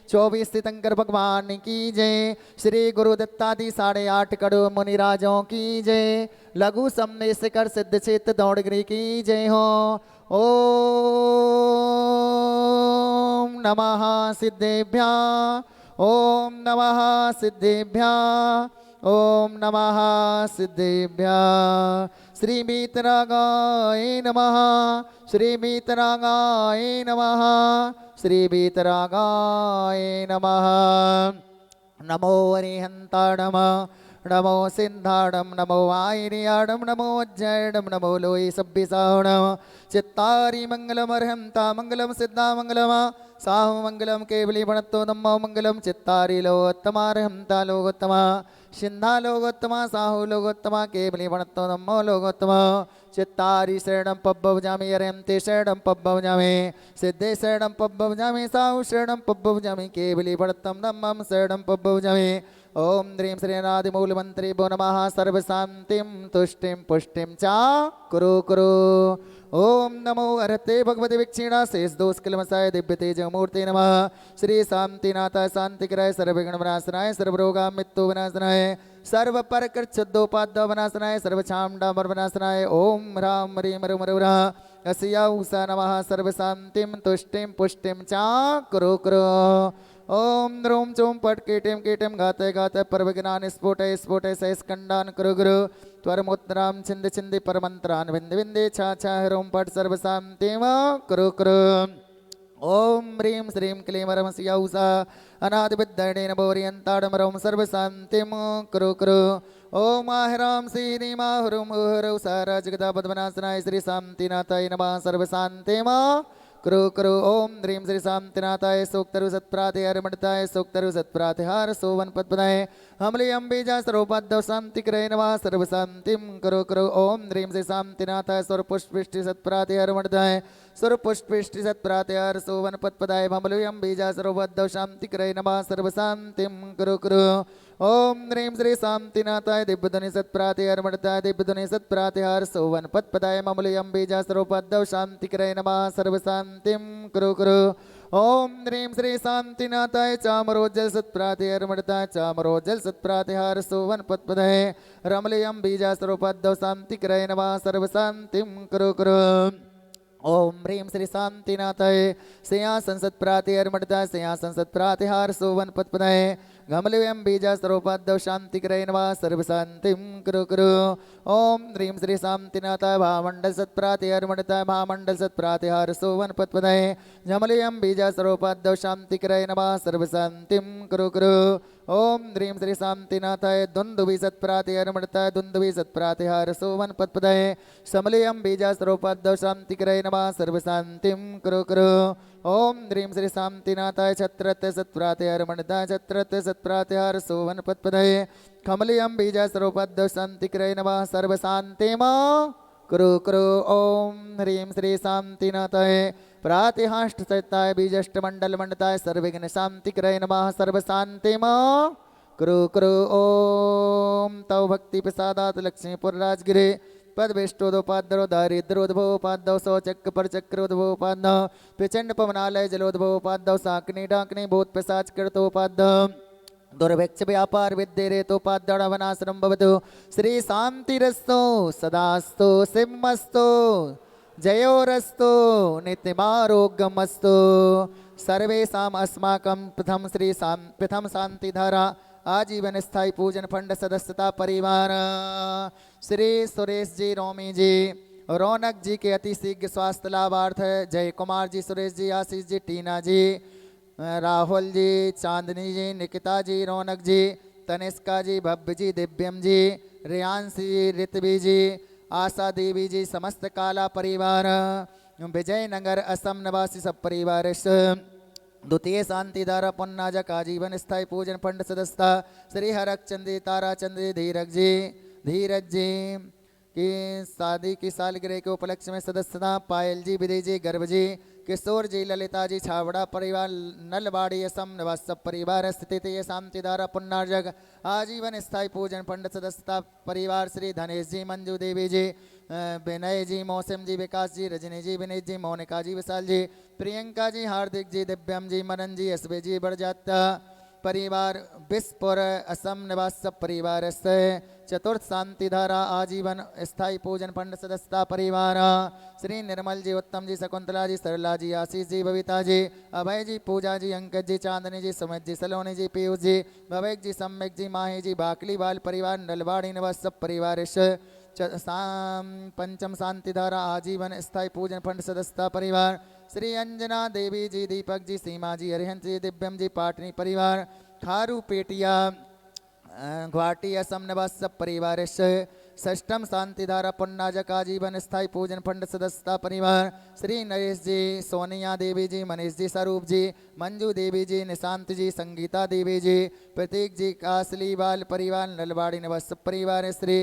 24 तीर्थंकर भगवान की जय। श्री गुरु दत्तादी 8.5 करोड़ मुनिराजों की जय। लघु सम्य शिखर सिद्ध क्षेत्र दौड़गिरी की जय हो। ओम नमः सिद्धेभ्या, ओम नमः सिद्धेभ्या, ओम नमः सिद्धेभ्या। श्री वीतरागाय नमः, श्री वीतरागाय नमः, श्री वीतरागाय नमः। नमो अरिहंताणम, नमो सिंधाणम, नमो वायरियाणम, नमो अज्जयणम, नमो लोई सभ्यसाणम। चित्तारी मंगलम अर्हंता मंगलम सिद्धा मंगलम साहु मंगलम केवली भणत्तो नमो मंगलम। चित्तारी लोगोत्तमार्हंता लोगोत्तमा, सिंधा लोगोत्तमा, साहु लोगोत्तमा, केवली भणत्तो नमो लोगोत्तमा। चित्तारी शरणम पब्बवजामि, अर्हंते शरणम पब्बवजामि, सिद्धे शरणम पब्बवजामि, साहु शरणम पब्बवजामि, केवली भणत्तं नमः शरणम पब्बवजामि। ओम द्रीं श्रीनादिमूलमंत्री भो नमः। सर्वशांतिं तुष्टिं पुष्टिं चा कुरु कुरु। ओम नमो अरहते भगवते वीक्षिणा शेष दोष कलमसाय दिव्य तेज मूर्ति नमः। श्री शांतिनाथाय शांतिकराय सर्वविघ्न विनाशनाय सर्वरोगा मृत्यु विनाशनाय सर्व परकृत शुद्धोपाद्य विनाशनाय सर्वछामडामर विनाशनाय ओम ह्रां ह्रीं ह्रूं अस्या उषा नमः। सर्वशांतिं तुष्टिं पुष्टिं चा कुरु कुरु। ओम द्रों चों पट कीटिम कीटिम घाते घाते परविघ्नान् स्फोटय स्फोटय सहस्कंडान् कुरु गुरु। त्वरमुद्रां छिंद छिंदि परमंत्रान् विंद विंदे छा छा ह्रों पट सर्वशांतिं कुरु कुरु। ओम ह्रीं श्रीं क्लीं रमस्या उषा अनादिविद्येन भोरियन्ताडमरं सर्वशांतिं कुरु कुरु। ओम आह्रां श्रीं आहुरुं उहुरौ सारा जगदापद्मनाशनाय श्री शांतिनाथाय नमः। सर्वशांतिं कुरु कुरु। ओम द्रीं श्री शांतिनाथाय सूक्तरु सत्प्रातिहारमणिताय सूक्तरु सत्प्रातिहार सोवन पद्मनाय हमली अंबीजा सर्वपद्दव शांतिकरे नमः। सर्वशांतिं कुरु कुरु। ओम द्रीं श्री शांतिनाथाय सर्वपुष्पिष्टि सत्प्रातिहारमणिताय सर्वपुष्पिष्टि सत्प्रातिहार सोवन पद्मनाय हमली अंबीजा सर्वपद्दव शांतिकरे नमः। सर्वशांतिं कुरु कुरु। ओम द्रीं श्री शांतिनाथाय दिव्यध्वनि सत्प्रातिहारमणिताय दिव्यध्वनि सत्प्रातिहार सोवन पद्मनाय हमली अंबीजा सर्वपद्दव शांतिकरे नमः। सर्वशांतिं कुरु कुरु। ओम द्रीं श्री शांतिनाथाय चामरोज्जल सत्प्रातिहारमणिताय चामरोज्जल सत्प्रातिहार सोवन पद्मनाय रमली अंबीजा सर्वपद्दव शांतिकरे नमः। सर्वशांतिं कुरु कुरु। ओम ह्रीं श्री शांतिनाथाय सिंहासन सत्प्रातिहारमणिताय सिंहासन सत्प्रातिहार सोवन पद्मनाय गमलव्यं बीजा सर्वपद्दव शांतिकरे नमः। सर्वशांतिं कुरु कुरु। ओम ह्रीं श्री शांतिनाथाय भामंडल सत्प्रातिहारमणिताय भामंडल सत्प्रातिहार सोवन पद्मनाय गमलव्यं बीजा सर्वपद्दव शांतिकरे नमः। सर्वशांतिं कुरु कुरु। ओम ह्रीं श्री शांतिनाथाय दुंदुभि सत्प्रातिहारमणिताय दुंदुभि सत्प्रातिहार सोवन पद्मनाय समलयं बीजा सर्वपद्दव शांतिकरे नमः। सर्वशांतिं कुरु कुरु। ओम ह्रीं श्री शांतिनाथाय छत्रत्य सत्प्रातिहारमणिताय छत्रत्य सत्प्रातिहार सोवन पद्मनाय कमलयं बीजा सर्वपद्दव शांतिकरे नमः। सर्वशांतिं कुरु कुरु। ओम ह्रीं श्री शांतिनाथाय प्रातिहाष्ट सत्ताय बीजष्टमंडल मंडताय सर्वविघ्न शांतिकरे नमः। सर्वशांतिं कुरु कुरु। ओम तव भक्ति प्रसादात लक्ष्मीपुर राजगिरे पदविष्टोदोपाद्रो दारिद्रोद्भवोपाद्यौ सौचक्र परचक्रोद्भवोपाद्यौ प्रचंड पवनालय जलोद्भवोपाद्यौ साकनी डाकनी भूत प्रसाच कृतोपाद्यौ दुर्भिक्ष व्यापार विद्येरेतोपाद्यौवनाश्रम भवतु। श्री शांतिरस्तु सदास्तु सिंहस्तु जयोरस्तु नित्यमारोग्यमस्तु। सर्वेषाम् अस्माकं प्रथम शांतिधारा आजीवन स्थायी पूजन फंड सदस्यता परिवार श्री सुरेश जी रोमी जी रौनक जी के अति शीघ्र स्वास्थ्य लाभार्थ जय कुमार जी सुरेश जी आशीष जी टीना जी राहुल जी चांदनी जी निकिता जी रौनक जी तनिष्का जी भव्य जी दिव्यम जी रियांशी जी ऋतवी जी आशा देवी जी समस्त काला परिवार विजयनगर असम निवासी सब परिवार द्वितीय शांतिधारा पुन्नाजक आजीवन स्थायी पूजन फंड सदस्यता श्री हरकचंदी ताराचंदी धीरज जी की शादी की सालगिरह के उपलक्ष्य में सदस्यता पायल जी विदय जी गर्भ जी किशोर जी ललिता जी छावड़ा परिवार नलवाड़ी असम निवास सब परिवार स्थित शांतिधारा पुन्नाजक आजीवन स्थायी पूजन फंड सदस्यता परिवार श्री धनेश जी मंजू देवी जी विनय जी, मौसम जी, विकास जी, रजनी जी, विनीत जी, मोनिका जी, विशाल जी, प्रियंका जी, हार्दिक जी, दिव्यम जी, मनन जी, एसबी जी, बरजात्ता परिवार, बिस्पुर असम निवास सब परिवार से चतुर्थ शांतिधारा आजीवन स्थायी पूजन पंड सदस्यता परिवार श्री निर्मल जी, उत्तम जी, शकुंतला जी, सरला जी, आशीष जी, बबीता जी, अभय जी, पूजा जी, अंकित जी, चांदनी जी, सुमित जी, सलोनी जी, पीयूष जी, भवेक जी, सम्यक जी, माही जी, बाकली बाल परिवार नलवाड़ी निवास सब परिवार पंचम शांतिधारा आजीवन स्थायी पूजन फंड सदस्यता परिवार श्री अंजना देवी जी, दीपक जी, सीमा जी, हरिहंत जी, दिव्यम जी, पाटनी परिवार खारू पेटिया गुवाहाटी असम निवास सब परिवार षष्टम शांतिधारा पुन्नाजक आजीवन स्थायी पूजन फंड सदस्यता परिवार श्री नरेश जी, सोनिया देवी जी, मनीष जी, स्वरूप जी, मंजू देवी जी, निशांत जी, संगीता देवी जी, प्रतीक जी, कासली बाल परिवार नलवाड़ी निवास सब परिवार श्री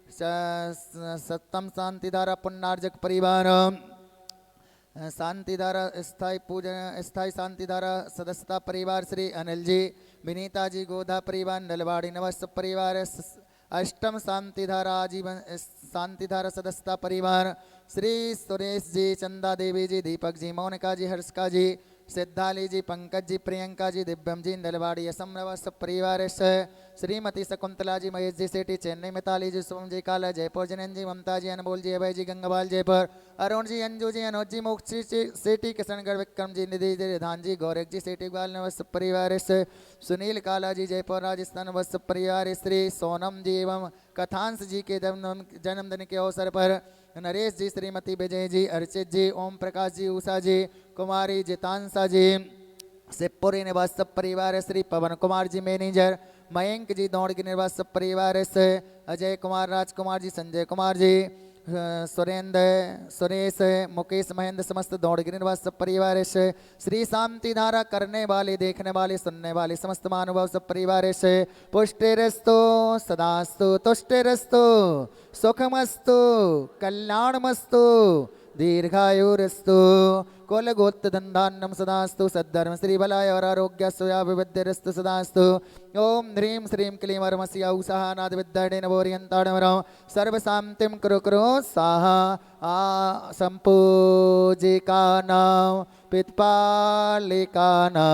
सप्तम शांतिधारा पुन्नार्जक परिवार शांतिधारा स्थायी शांतिधारा सदस्यता परिवार श्री अनिल जी, विनीता जी, गोधा परिवार नलवाड़ी निवास परिवार अष्टम शांतिधारा आजीवन शांतिधारा सदस्यता परिवार श्री सुरेश जी, चंदा देवी जी, दीपक जी, मोनिका जी, हर्षका जी, सिद्धाली जी, पंकज जी, प्रियंका जी, दिव्यम जी, नलवाड़ी असम निवास परिवार श्रीमती शकुंतला जी, महेश जी, सेठी, चेन्नई, मिताली जी, सोम जी, काला जयपुर, जनन जी, ममता जी, अनमोल जी, अभय जी, गंगाबाल जयपुर, अरुण जी, अंजू जी, अनुज जी, मोक्षी जी, सेठी, किशनगढ़, विक्रम जी, निधि जी, रिधान जी, गौरव जी, सेठी ग्वाल निवास परिवार सुनील काला जी, जयपुर राजस्थान निवास परिवार श्री सोनम जी एवं कथांश जी के जन्मदिन के अवसर पर नरेश जी, श्रीमती विजय जी, अर्चित जी, ओम प्रकाश जी, उषा जी, कुमारी जितांसा जी, शिवपुरी निवास सब परिवार श्री पवन कुमार जी, मैनेजर मयंक जी, दौड़गी निवास सब परिवार से अजय कुमार, राजकुमार जी, संजय कुमार जी, सुरेंद्र, सुरेश, मुकेश, महेंद्र, समस्त दौड़गी निवास सब परिवार से श्री शांति धारा करने वाले, देखने वाले, सुनने वाले समस्त महानुभाव सब परिवार से पुष्टिरस्तु सदास्तु तुष्टिरस्तु सुखमस्तु कल्याणमस्तु दीर्घायुरस्तु कुल गोत्र धंधान्नम सदास्तु सद्धर्म श्री बलाय और आरोग्य सुयाभिवृद्धिरस्तु सदास्तु ओम ह्रीं श्रीं क्लीं वरमस्या उषानाद विद्याडे नवोरियंताडमरं सर्व शांतिम कुरु कुरु साहा आ संपूजिकानां पित्पालिकानां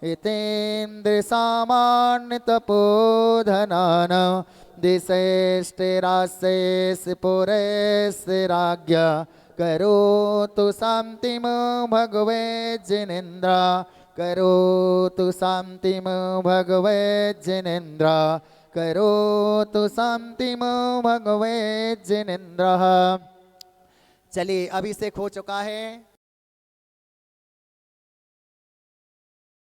हितेन्द्र सामान्य तपोधनानां दिशेष्टिराशेष पुरेशिराज्ञा करोतु शांतिम भगवे जिनेन्द्र करोतु शांतिम भगवे जिनेन्द्र करोतु शांतिम भगवे जिनेन्द्र। चलिए अभिषेक हो चुका है।